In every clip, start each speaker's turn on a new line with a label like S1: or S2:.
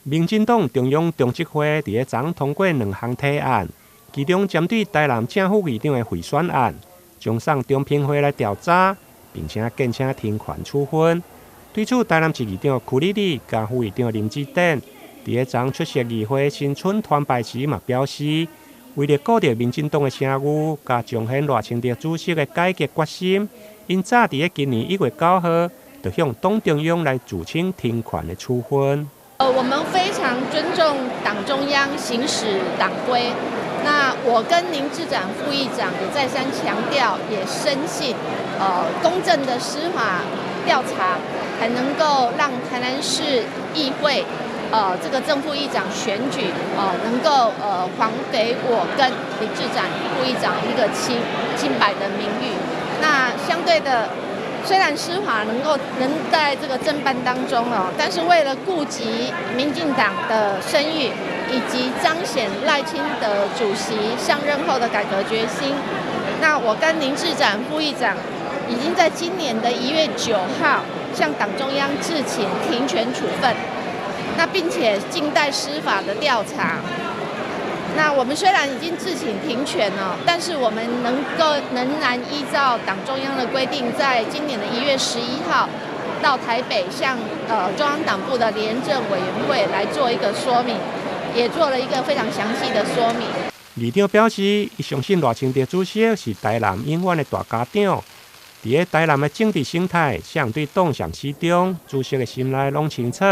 S1: 民进党中央中执会伫个昨通过2项提案，其中针对台南正副议长的贿选案，将送中评会来调查，并且建请停权处分。对此，台南市议长柯丽丽甲副议长林志典伫个昨出席议会新春团拜时嘛表示，为了顾着民进党的声誉，甲彰显赖清德主席的改革决心，因早伫个今年1月9号，就向党中央来主请停权的处分。
S2: 我们非常尊重党中央行使党规。那我跟林志展副议长也再三强调，也深信，公正的司法调查，才能够让台南市议会，这个正副议长选举，能够还给我跟林志展副议长一个清白的名誉。那相对的。虽然司法能在这个侦办当中但是为了顾及民进党的声誉，以及彰显赖清德主席上任后的改革决心，那我跟林志展副议长已经在今年的1月9号向党中央致请停权处分，那并且静待司法的调查。那我们虽然已经自请停权了，但是我们仍然依照党中央的规定，在今年的1月11号到台北向中央党部的廉政委员会来做一个说明，也做了一个非常详细的说明。
S1: 议长表示，伊相信赖清德主席是台南永远的大家长，伫个台南的政治生态相对党上始终，主席的心内拢清楚。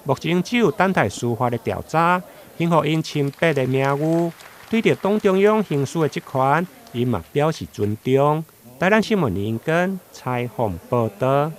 S1: 目前只有等待司法的调查，幸好因清白的名誉。对着党中央行使的职权，因嘛表示尊重。台南新闻林根采访报道。